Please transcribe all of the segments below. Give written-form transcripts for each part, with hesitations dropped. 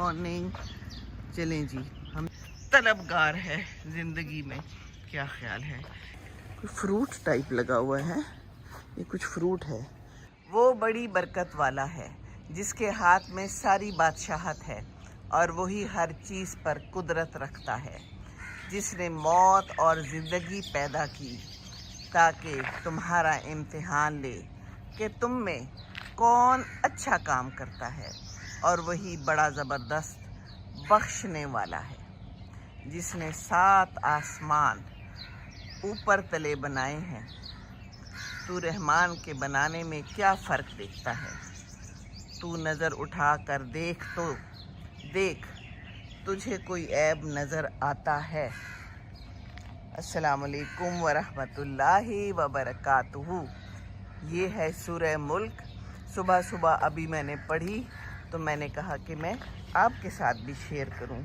Morning. चलें जी, हम तलबगार है ज़िंदगी में। क्या ख्याल है? कोई फ्रूट टाइप लगा हुआ है, ये कुछ फ्रूट है। वो बड़ी बरकत वाला है जिसके हाथ में सारी बादशाहत है और वही हर चीज़ पर कुदरत रखता है, जिसने मौत और ज़िंदगी पैदा की ताकि तुम्हारा इम्तिहान ले कि तुम में कौन अच्छा काम करता है, और वही बड़ा ज़बरदस्त बख्शने वाला है, जिसने 7 आसमान ऊपर तले बनाए हैं। तू रहमान के बनाने में क्या फ़र्क देखता है? तू नज़र उठा कर देख तो देख, तुझे कोई ऐब नज़र आता है? अस्सलामुअलैकुम वरहमतुल्लाहि वबरकातुहू। ये है सूरह मुल्क। सुबह सुबह अभी मैंने पढ़ी तो मैंने कहा कि मैं आपके साथ भी शेयर करूं।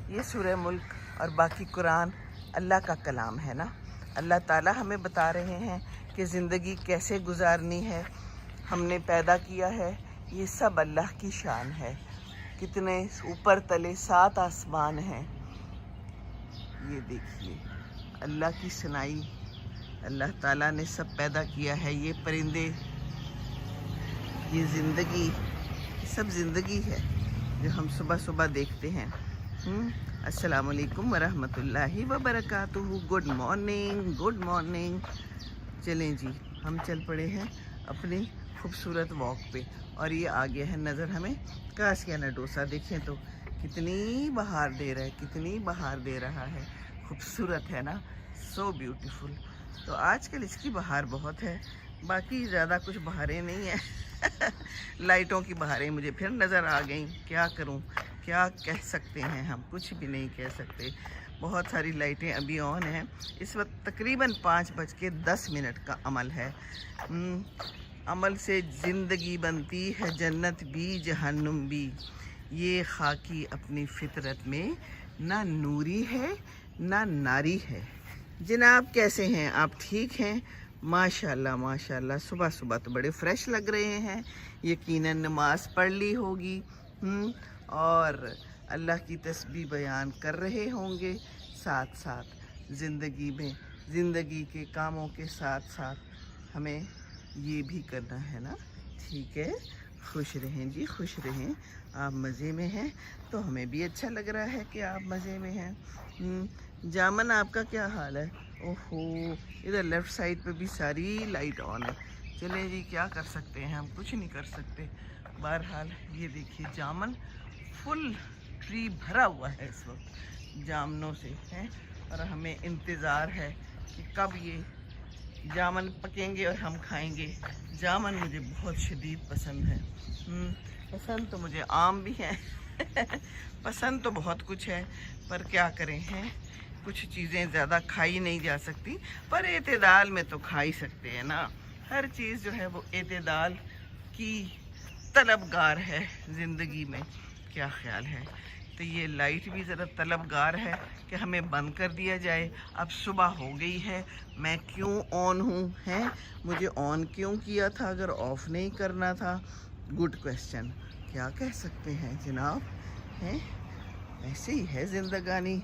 ये सूरह मुल्क और बाकी कुरान अल्लाह का कलाम है ना। अल्लाह ताला हमें बता रहे हैं कि ज़िंदगी कैसे गुजारनी है। हमने पैदा किया है, ये सब अल्लाह की शान है। कितने ऊपर तले 7 आसमान हैं, ये देखिए अल्लाह की सनाई। अल्लाह ताला ने सब पैदा किया है। ये परिंदे, ये ज़िंदगी, सब ज़िंदगी है जो हम सुबह सुबह देखते हैं। अस्सलामुअलैकुम वरहमतुल्लाहि वबरकातुहू। Good morning, good morning. चलें जी, हम चल पड़े हैं अपनी खूबसूरत वॉक पे, और ये आ गया है नज़र हमें कासियाना डोसा। देखें तो कितनी बहार दे रहा है, कितनी बहार दे रहा है। खूबसूरत है ना, सो ब्यूटीफुल। तो आजकल इसकी बहार बहुत है, बाकी ज़्यादा कुछ बहारें नहीं हैं। लाइटों की बहारें मुझे फिर नज़र आ गई। क्या करूं, क्या कह सकते हैं हम? कुछ भी नहीं कह सकते। बहुत सारी लाइटें अभी ऑन हैं। इस वक्त तकरीबन 5:10 का अमल है। अमल से ज़िंदगी बनती है, जन्नत भी जहन्नुम भी। ये खाकी अपनी फितरत में ना नूरी है ना नारी है। जनाब कैसे हैं आप? ठीक हैं? माशाल्लाह माशाल्लाह। सुबह सुबह तो बड़े फ्रेश लग रहे हैं। यकीनन नमाज पढ़ ली होगी और अल्लाह की तस्बीह बयान कर रहे होंगे। साथ साथ ज़िंदगी में, ज़िंदगी के कामों के साथ साथ हमें ये भी करना है ना। ठीक है, खुश रहें जी, खुश रहें। आप मज़े में हैं तो हमें भी अच्छा लग रहा है कि आप मज़े में हैं। जामन आपका क्या हाल है? ओहो, इधर लेफ़्ट साइड पे भी सारी लाइट ऑन है। चलें जी, क्या कर सकते हैं हम? कुछ नहीं कर सकते। बहरहाल ये देखिए जामन फुल ट्री भरा हुआ है इस वक्त जामनों से हैं, और हमें इंतज़ार है कि कब ये जामन पकेंगे और हम खाएंगे। जामन मुझे बहुत शदीद पसंद है। पसंद तो मुझे आम भी है। पसंद तो बहुत कुछ है, पर क्या करें हैं, कुछ चीज़ें ज़्यादा खाई नहीं जा सकती, पर एतदाल में तो खा ही सकते हैं ना। हर चीज़ जो है वो एतदाल की तलबगार है ज़िंदगी में। क्या ख्याल है? तो ये लाइट भी ज़रा तलबगार है कि हमें बंद कर दिया जाए। अब सुबह हो गई है, मैं क्यों ऑन हूँ हैं? मुझे ऑन क्यों किया था अगर ऑफ़ नहीं करना था? Good question. क्या कह सकते हैं जनाब, हैं? ऐसे ही है ज़िंदगानी।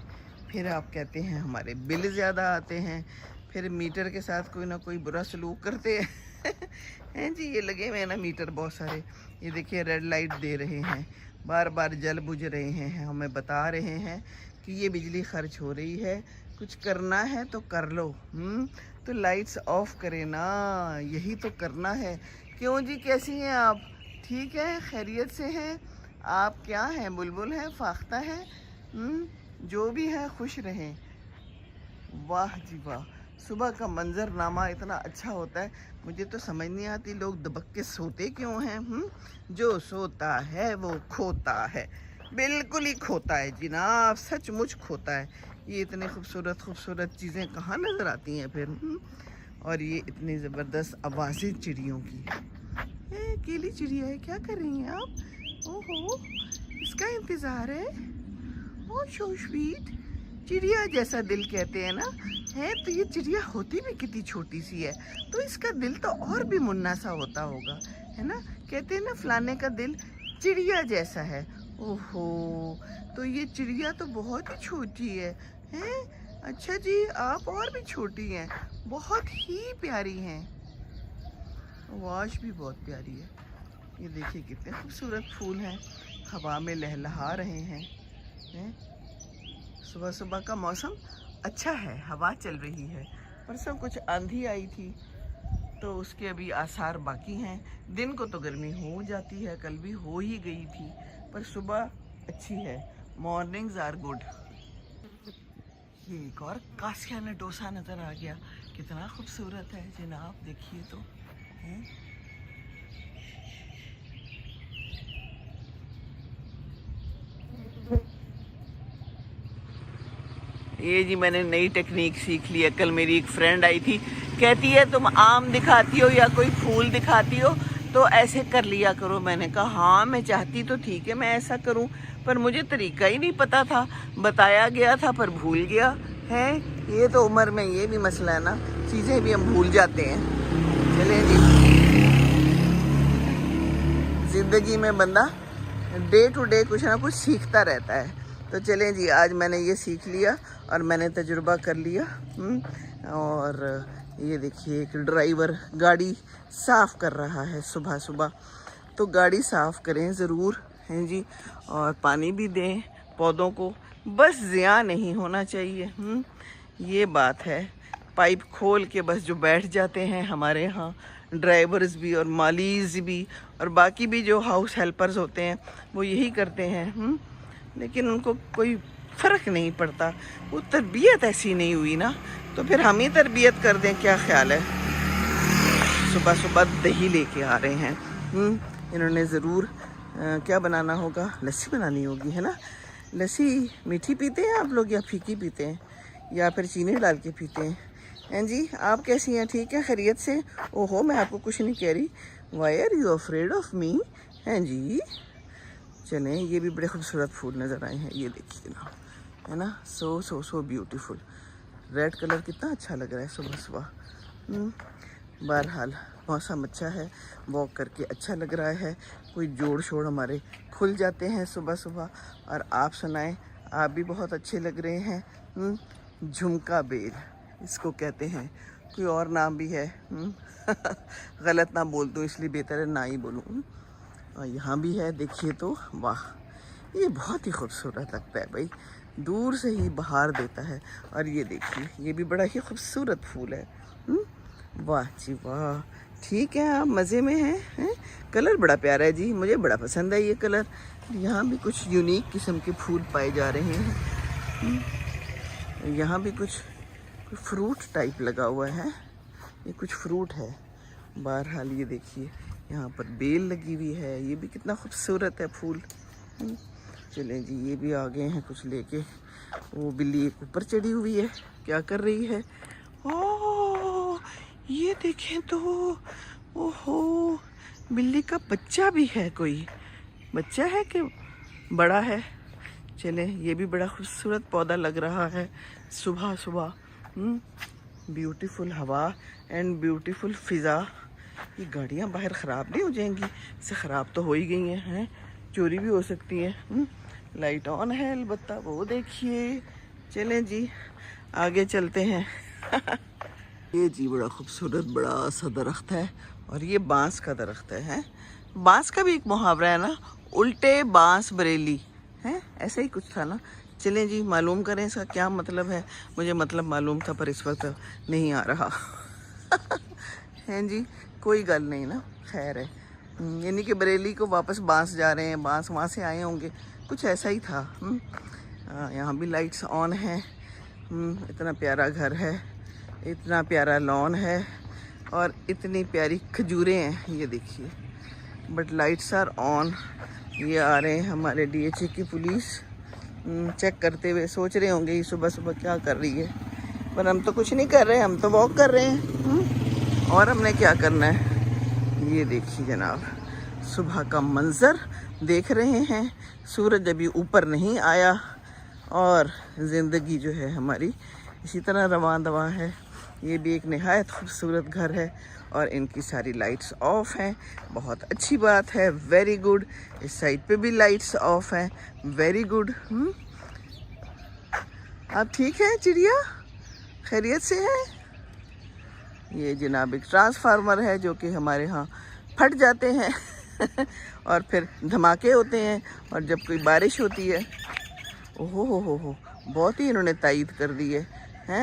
फिर आप कहते हैं हमारे बिल ज़्यादा आते हैं, फिर मीटर के साथ कोई ना कोई बुरा सलूक करते हैं। हैं जी, ये लगे हुए हैं ना मीटर बहुत सारे। ये देखिए रेड लाइट दे रहे हैं, बार बार जल बुझ रहे हैं, हमें बता रहे हैं कि ये बिजली खर्च हो रही है, कुछ करना है तो कर लो। तो लाइट्स ऑफ करें ना, यही तो करना है। क्यों जी, कैसी हैं आप? ठीक है, खैरियत से हैं आप? क्या हैं, बुलबुल हैं, फाख्ता है? जो भी है खुश रहें। वाह जी वाह, सुबह का मंजरनामा इतना अच्छा होता है, मुझे तो समझ नहीं आती लोग दबक के सोते क्यों हैं। जो सोता है वो खोता है, बिल्कुल ही खोता है जनाब, सचमुच खोता है। ये इतनी खूबसूरत खूबसूरत चीज़ें कहाँ नज़र आती हैं फिर। और ये इतनी ज़बरदस्त आवाज़ें चिड़ियों की। केली चिड़िया है, क्या कर रही हैं आप? ओहो, इसका इंतज़ार है। ओ सो स्वीट। चिड़िया जैसा दिल कहते हैं ना, है तो ये चिड़िया होती भी कितनी छोटी सी है, तो इसका दिल तो और भी मुन्ना सा होता होगा, है ना। कहते हैं ना फलाने का दिल चिड़िया जैसा है। ओहो, तो ये चिड़िया तो बहुत ही छोटी है, हैं? अच्छा जी, आप और भी छोटी हैं, बहुत ही प्यारी हैं। आवाज़ भी बहुत प्यारी है। ये देखिए कितने खूबसूरत फूल हैं, हवा में लहलहा रहे हैं। सुबह सुबह का मौसम अच्छा है, हवा चल रही है। परसों कुछ आंधी आई थी तो उसके अभी आसार बाकी हैं। दिन को तो गर्मी हो जाती है, कल भी हो ही गई थी, पर सुबह अच्छी है। Mornings are good. ये एक और कासियाना डोसा नज़र आ गया, कितना खूबसूरत है जनाब, देखिए तो हैं? ये जी मैंने नई टेक्निक सीख ली है। कल मेरी एक फ्रेंड आई थी, कहती है तुम आम दिखाती हो या कोई फूल दिखाती हो तो ऐसे कर लिया करो। मैंने कहा हाँ, मैं चाहती तो ठीक है मैं ऐसा करूं, पर मुझे तरीका ही नहीं पता था, बताया गया था पर भूल गया है। ये तो उम्र में ये भी मसला है ना, चीज़ें भी हम भूल जाते हैं। चलें जी, ज़िंदगी में बंदा डे टू डे कुछ ना कुछ सीखता रहता है। तो चलें जी, आज मैंने ये सीख लिया और मैंने तजुर्बा कर लिया। और ये देखिए एक ड्राइवर गाड़ी साफ़ कर रहा है सुबह सुबह, तो गाड़ी साफ़ करें ज़रूर हैं जी, और पानी भी दें पौधों को, बस ज़िया नहीं होना चाहिए। ये बात है। पाइप खोल के बस जो बैठ जाते हैं हमारे यहाँ ड्राइवर्स भी और मालीज भी और बाकी भी जो हाउस हेल्पर्स होते हैं, वो यही करते हैं। लेकिन उनको कोई फ़र्क नहीं पड़ता, वो तरबियत ऐसी नहीं हुई ना, तो फिर हम ही तरबियत कर दें, क्या ख्याल है। सुबह सुबह दही लेके आ रहे हैं। इन्होंने ज़रूर क्या बनाना होगा, लस्सी बनानी होगी, है ना। लस्सी मीठी पीते हैं आप लोग या फीकी पीते हैं, या फिर चीनी डाल के पीते हैं जी। आप कैसी हैं, ठीक है, खैरियत से? ओहो, मैं आपको कुछ नहीं कह रही। Why are you afraid of me, हैं जी। चलें, ये भी बड़े खूबसूरत फूल नज़र आए हैं, ये देखिए ना, है ना, सो ब्यूटीफुल। रेड कलर कितना अच्छा लग रहा है सुबह सुबह। बहरहाल मौसम अच्छा है, वॉक करके अच्छा लग रहा है, कोई जोड़ शोड़ हमारे खुल जाते हैं सुबह सुबह। और आप सुनाएं, आप भी बहुत अच्छे लग रहे हैं। झुमका बेल इसको कहते हैं, कोई और नाम भी है। गलत ना बोल दूँ इसलिए बेहतर है ना ही बोलूँ। और यहाँ भी है, देखिए तो, वाह, ये बहुत ही खूबसूरत लगता है भाई, दूर से ही बहार देता है। और ये देखिए, ये भी बड़ा ही खूबसूरत फूल है। वाह जी वाह, ठीक है, आप मज़े में हैं। कलर बड़ा प्यारा है जी, मुझे बड़ा पसंद है ये कलर। यहाँ भी कुछ यूनिक किस्म के फूल पाए जा रहे हैं। यहाँ भी कुछ फ्रूट टाइप लगा हुआ है, ये कुछ फ्रूट है। बहरहाल ये देखिए, यहाँ पर बेल लगी हुई है, ये भी कितना खूबसूरत है फूल। चलें जी, ये भी आ गए हैं कुछ लेके। वो बिल्ली एक ऊपर चढ़ी हुई है, क्या कर रही है? ओह, ये देखें तो, ओहो, बिल्ली का बच्चा भी है, कोई बच्चा है कि बड़ा है। चलें, ये भी बड़ा खूबसूरत पौधा लग रहा है सुबह सुबह। ब्यूटीफुल हवा एंड ब्यूटीफुल फ़िज़ा। ये गाड़ियाँ बाहर ख़राब नहीं हो जाएंगी? इससे ख़राब तो हो ही गई हैं, चोरी भी हो सकती है। लाइट ऑन है अलबत्ता, वो देखिए। चलें जी, आगे चलते हैं। ये जी बड़ा खूबसूरत बड़ा सा दरख्त है, और ये बांस का दरख्त है। बांस का भी एक मुहावरा है ना, उल्टे बांस बरेली, है ऐसा ही कुछ था ना। चलें जी, मालूम करें इसका क्या मतलब है। मुझे मतलब मालूम था पर इस वक्त नहीं आ रहा। हैं जी, कोई गल नहीं ना, खैर है। यानी कि बरेली को वापस बांस जा रहे हैं, बांस वहाँ से आए होंगे, कुछ ऐसा ही था। यहाँ भी लाइट्स ऑन हैं। इतना प्यारा घर है, इतना प्यारा लॉन है, और इतनी प्यारी खजूरें हैं, ये देखिए। But lights are on. ये आ रहे हैं हमारे DHA की पुलिस, चेक करते हुए सोच रहे होंगे ये सुबह सुबह क्या कर रही है, पर हम तो कुछ नहीं कर रहे हैं, हम तो वॉक कर रहे हैं। और हमने क्या करना है, ये देखिए जनाब, सुबह का मंज़र देख रहे हैं। सूरज अभी ऊपर नहीं आया, और ज़िंदगी जो है हमारी इसी तरह रवां दवां है। یہ بھی ایک نہایت خوبصورت گھر ہے اور ان کی ساری لائٹس آف ہیں. بہت اچھی بات ہے, ویری گڈ. اس سائڈ پہ بھی لائٹس آف ہیں, ویری گڈ. آپ ٹھیک ہیں چڑیا؟ خیریت سے ہیں؟ یہ جناب ایک ٹرانسفارمر ہے جو کہ ہمارے ہاں پھٹ جاتے ہیں اور پھر دھماکے ہوتے ہیں اور جب کوئی بارش ہوتی ہے. اوہو ہو بہت ہی انہوں نے تائید کر دی ہے.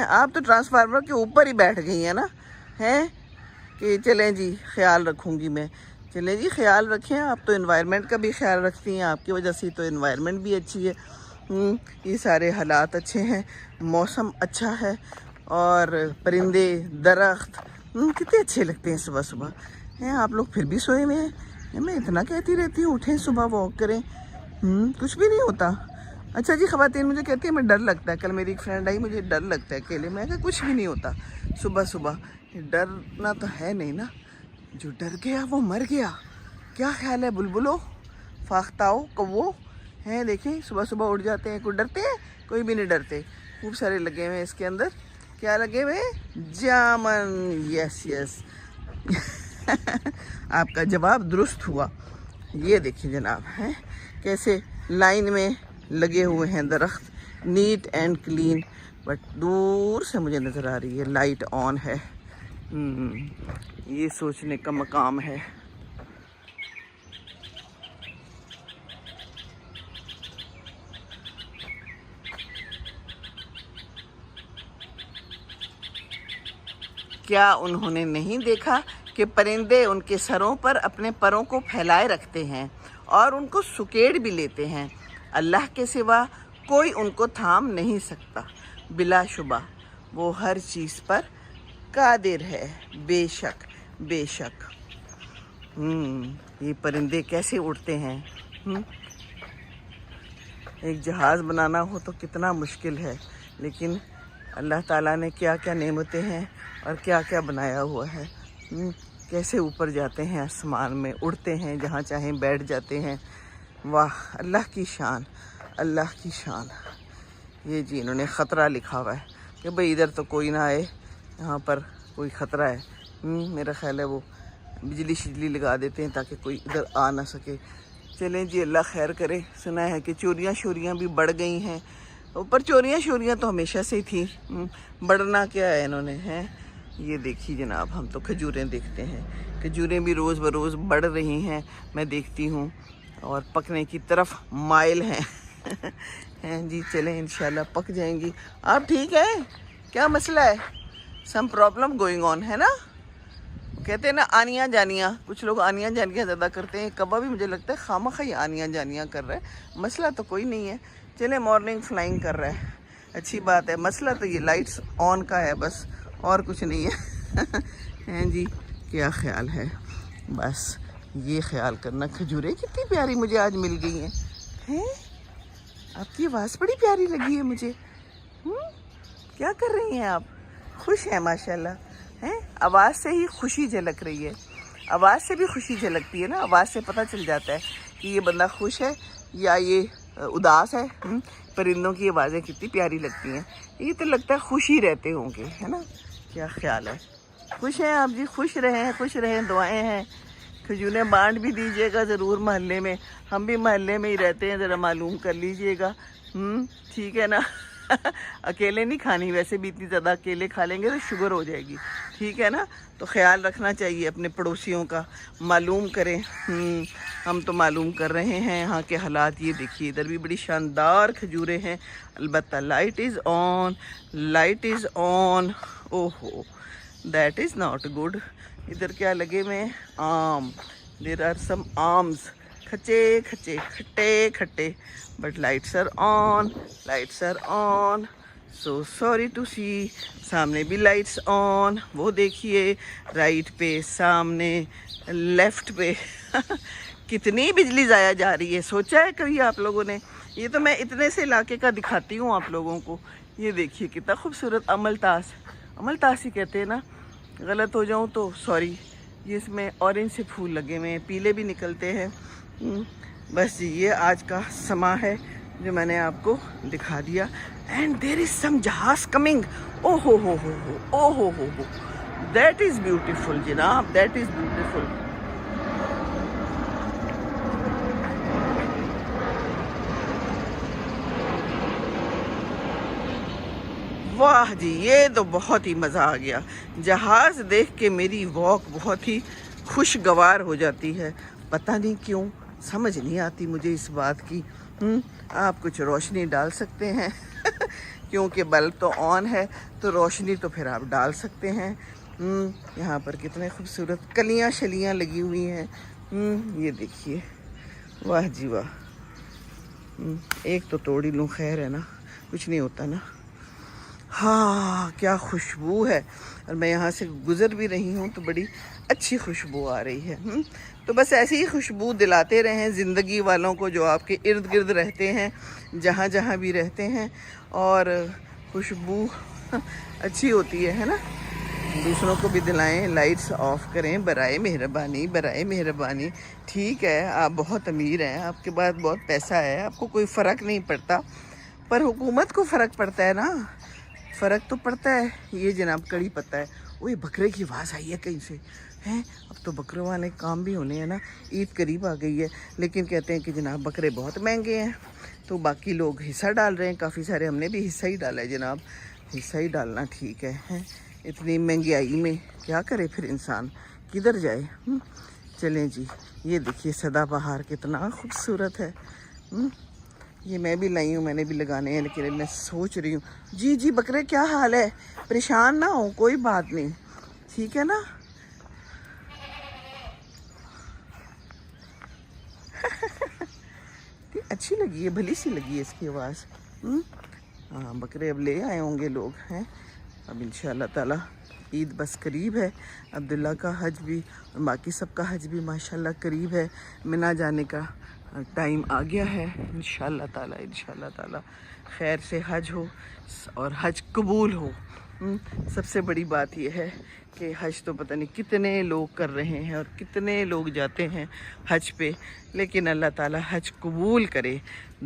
آپ تو ٹرانسفارمر کے اوپر ہی بیٹھ گئی ہیں نا, ہیں کہ چلیں جی خیال رکھوں گی میں. چلیں جی خیال رکھیں, آپ تو انوائرمنٹ کا بھی خیال رکھتی ہیں, آپ کی وجہ سے تو انوائرمنٹ بھی اچھی ہے. یہ سارے حالات اچھے ہیں, موسم اچھا ہے اور پرندے درخت کتنے اچھے لگتے ہیں صبح صبح. آپ لوگ پھر بھی سوئے ہوئے ہیں. میں اتنا کہتی رہتی ہوں اٹھیں صبح واک کریں, کچھ بھی نہیں ہوتا. اچھا جی خواتین مجھے کہتی ہیں میں ڈر لگتا ہے. کل میری ایک فرینڈ آئی, مجھے ڈر لگتا ہے اکیلے. میں کہا کچھ بھی نہیں ہوتا صبح صبح. ڈرنا تو ہے نہیں نا, جو ڈر گیا وہ مر گیا. کیا خیال ہے بلبلو, فاختاؤ, کوو ہیں؟ دیکھیں صبح صبح اٹھ جاتے ہیں. کوئی ڈرتے ہیں؟ کوئی بھی نہیں ڈرتے. خوب سارے لگے ہوئے ہیں اس کے اندر. کیا لگے ہوئے ہیں؟ جامن. یس یس آپ کا جواب درست ہوا. یہ دیکھیں جناب ہیں کیسے لائن میں لگے ہوئے ہیں درخت, نیٹ اینڈ کلین. بٹ دور سے مجھے نظر آ رہی ہے لائٹ آن ہے. یہ سوچنے کا مقام ہے. کیا انہوں نے نہیں دیکھا کہ پرندے ان کے سروں پر اپنے پروں کو پھیلائے رکھتے ہیں اور ان کو سکیڑ بھی لیتے ہیں. اللہ کے سوا کوئی ان کو تھام نہیں سکتا. بلا شبہ وہ ہر چیز پر قادر ہے. بے شک بے شک. یہ پرندے کیسے اڑتے ہیں. ایک جہاز بنانا ہو تو کتنا مشکل ہے, لیکن اللہ تعالیٰ نے کیا کیا نعمتیں ہیں اور کیا کیا بنایا ہوا ہے. کیسے اوپر جاتے ہیں آسمان میں, اڑتے ہیں, جہاں چاہیں بیٹھ جاتے ہیں. واہ اللہ کی شان, اللہ کی شان. یہ جی انہوں نے خطرہ لکھا ہوا ہے کہ بھئی ادھر تو کوئی نہ آئے, یہاں پر کوئی خطرہ ہے. میرا خیال ہے وہ بجلی شجلی لگا دیتے ہیں تاکہ کوئی ادھر آ نہ سکے. چلیں جی اللہ خیر کرے. سنا ہے کہ چوریاں شوریاں بھی بڑھ گئی ہیں. اوپر چوریاں شوریاں تو ہمیشہ سے ہی تھیں, بڑھنا کیا ہے انہوں نے. ہیں یہ دیکھیے جناب, ہم تو کھجوریں دیکھتے ہیں, کھجوریں بھی روز بروز بڑھ رہی ہیں, میں دیکھتی ہوں, اور پکنے کی طرف مائل ہیں. ہیں جی چلیں انشاءاللہ پک جائیں گی. آپ ٹھیک ہیں؟ کیا مسئلہ ہے؟ سم پرابلم گوئنگ آن ہے نا. کہتے ہیں نا آنیاں جانیاں, کچھ لوگ آنیاں جانیاں زیادہ کرتے ہیں. کبا بھی مجھے لگتا ہے خامخواہ ہی آنیاں جانیاں کر رہا ہے. مسئلہ تو کوئی نہیں ہے. چلیں مارننگ فلائنگ کر رہا ہے, اچھی بات ہے. مسئلہ تو یہ لائٹس آن کا ہے بس, اور کچھ نہیں ہے. ہیں جی کیا خیال ہے, بس یہ خیال کرنا. کھجوریں کتنی پیاری مجھے آج مل گئی ہیں. آپ کی آواز بڑی پیاری لگی ہے مجھے. کیا کر رہی ہیں آپ؟ خوش ہیں ماشاءاللہ. ہیں آواز سے ہی خوشی جھلک رہی ہے. آواز سے بھی خوشی جھلکتی ہے نا, آواز سے پتہ چل جاتا ہے کہ یہ بندہ خوش ہے یا یہ اداس ہے. پرندوں کی آوازیں کتنی پیاری لگتی ہیں. یہ تو لگتا ہے خوش ہی رہتے ہوں گے, ہے نا. کیا خیال ہے؟ خوش ہیں آپ جی؟ خوش رہیں, خوش رہیں, دعائیں ہیں. کھجوریں بانٹ بھی دیجیے گا ضرور محلے میں. ہم بھی محلے میں ہی رہتے ہیں, ذرا معلوم کر لیجیے گا. ٹھیک ہے نا. اکیلے نہیں کھانی, ویسے بھی اتنی زیادہ اکیلے کھا لیں گے تو شوگر ہو جائے گی. ٹھیک ہے نا, تو خیال رکھنا چاہیے اپنے پڑوسیوں کا. معلوم کریں. ہم تو معلوم کر رہے ہیں یہاں کے حالات. یہ دیکھیے ادھر بھی بڑی شاندار کھجوریں ہیں, البتہ light is on, light is آن. اوہو دیٹ از ناٹ گڈ. ادھر کیا لگے ہوئے؟ آم. دیر آر سم آمز, کھچے کھچے, کھٹے کھٹے, but lights are on, lights are on. So sorry to see. سامنے بھی لائٹس آن. وہ دیکھیے رائٹ پہ, سامنے, لیفٹ پہ. کتنی بجلی ضائع جا رہی ہے, سوچا ہے کبھی آپ لوگوں نے؟ یہ تو میں اتنے سے علاقے کا دکھاتی ہوں آپ لوگوں کو. یہ دیکھیے کتنا خوبصورت عمل تاس. عمل تاس ہی کہتے ہیں نا, غلط ہو جاؤں تو سوری. یہ اس میں اورنج سے پھول لگے ہوئے ہیں, پیلے بھی نکلتے ہیں. بس جی یہ آج کا سما ہے جو میں نے آپ کو دکھا دیا. and there is some jahaz coming. Oh ho ho ho ho, oh ho ho ho. That is beautiful جناب, that is beautiful. واہ جی, یہ تو بہت ہی مزہ آ گیا. جہاز دیکھ کے میری واک بہت ہی خوشگوار ہو جاتی ہے. پتہ نہیں کیوں, سمجھ نہیں آتی مجھے اس بات کی. آپ کچھ روشنی ڈال سکتے ہیں کیونکہ بلب تو آن ہے, تو روشنی تو پھر آپ ڈال سکتے ہیں. یہاں پر کتنے خوبصورت کلیاں شلیاں لگی ہوئی ہیں. یہ دیکھیے, واہ جی واہ. ایک تو توڑ ہی لوں, خیر ہے نا, کچھ نہیں ہوتا نا. ہاں, کیا خوشبو ہے. اور میں یہاں سے گزر بھی رہی ہوں تو بڑی اچھی خوشبو آ رہی ہے. تو بس ایسی ہی خوشبو دلاتے رہیں زندگی والوں کو جو آپ کے ارد گرد رہتے ہیں, جہاں جہاں بھی رہتے ہیں. اور خوشبو اچھی ہوتی ہے نا. دوسروں کو بھی دلائیں. لائٹس آف کریں برائے مہربانی, برائے مہربانی. ٹھیک ہے, آپ بہت امیر ہیں, آپ کے پاس بہت پیسہ ہے, آپ کو کوئی فرق نہیں پڑتا, پر حکومت کو فرق پڑتا ہے نا. فرق تو پڑتا ہے. یہ جناب کڑی پتہ ہے. وہ بکرے کی آواز آئی ہے کہیں سے ہیں. اب تو بکروں والے کام بھی ہونے ہیں نا, عید قریب آ گئی ہے. لیکن کہتے ہیں کہ جناب بکرے بہت مہنگے ہیں, تو باقی لوگ حصہ ڈال رہے ہیں. کافی سارے, ہم نے بھی حصہ ہی ڈالا ہے جناب. حصہ ہی ڈالنا ٹھیک ہے. اتنی مہنگائی میں کیا کرے پھر انسان, کدھر جائے. چلیں جی, یہ دیکھیے سدا بہار کتنا خوبصورت ہے. یہ میں بھی لائی ہوں, میں نے بھی لگانے ہیں, لیکن میں سوچ رہی ہوں. جی جی بکرے, کیا حال ہے؟ پریشان نہ ہو, کوئی بات نہیں, ٹھیک ہے نا. اچھی لگی ہے, بھلی سی لگی ہے اس کی آواز. ہاں, بکرے اب لے آئے ہوں گے لوگ ہیں. اب انشاءاللہ تعالی عید بس قریب ہے. عبداللہ کا حج بھی اور باقی سب کا حج بھی ماشاءاللہ قریب ہے. منا جانے کا ٹائم آ گیا ہے. انشاءاللہ تعالی خیر سے حج ہو اور حج قبول ہو. سب سے بڑی بات یہ ہے کہ حج تو پتہ نہیں کتنے لوگ کر رہے ہیں اور کتنے لوگ جاتے ہیں حج پہ, لیکن اللہ تعالی حج قبول کرے.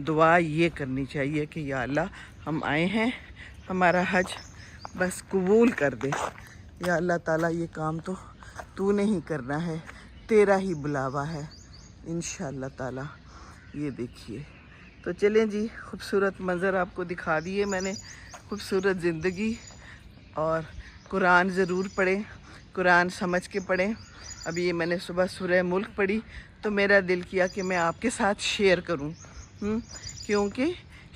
دعا یہ کرنی چاہیے کہ یا اللہ, ہم آئے ہیں, ہمارا حج بس قبول کر دے. یا اللہ تعالیٰ, یہ کام تو نے ہی کرنا ہے, تیرا ہی بلاوا ہے انشاءاللہ تعالیٰ. یہ دیکھیے. تو چلیں جی, خوبصورت منظر آپ کو دکھا دیے میں نے, خوبصورت زندگی. اور قرآن ضرور پڑھیں, قرآن سمجھ کے پڑھیں. ابھی یہ میں نے صبح سورہ ملک پڑھی تو میرا دل کیا کہ میں آپ کے ساتھ شیئر کروں, کیونکہ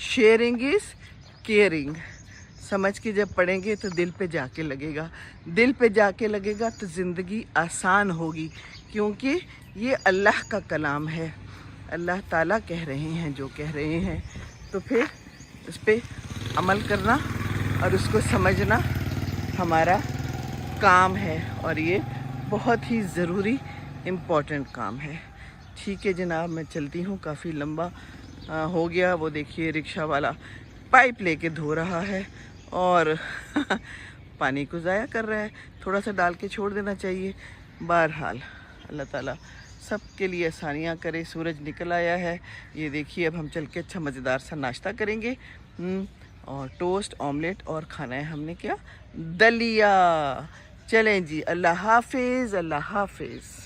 شیئرنگ از کیئرنگ. سمجھ کے جب پڑھیں گے تو دل پہ جا کے لگے گا, دل پہ جا کے لگے گا تو زندگی آسان ہوگی, کیونکہ یہ اللہ کا کلام ہے. اللہ تعالیٰ کہہ رہے ہیں جو کہہ رہے ہیں, تو پھر اس پہ عمل کرنا اور اس کو سمجھنا ہمارا کام ہے. اور یہ بہت ہی ضروری امپورٹنٹ کام ہے. ٹھیک ہے جناب, میں چلتی ہوں, کافی لمبا ہو گیا. وہ دیکھیے رکشہ والا پائپ لے کے دھو رہا ہے اور پانی کو ضائع کر رہا ہے. تھوڑا سا ڈال کے چھوڑ دینا چاہیے. بہرحال اللہ تعالیٰ سب کے لیے آسانیاں کرے. سورج نکل آیا ہے, یہ دیکھیے. اب ہم چل کے اچھا مزیدار سا ناشتہ کریں گے, اور ٹوسٹ, آملیٹ, اور کھانا ہے ہم نے کیا, دلیا. چلیں جی, اللہ حافظ, اللہ حافظ.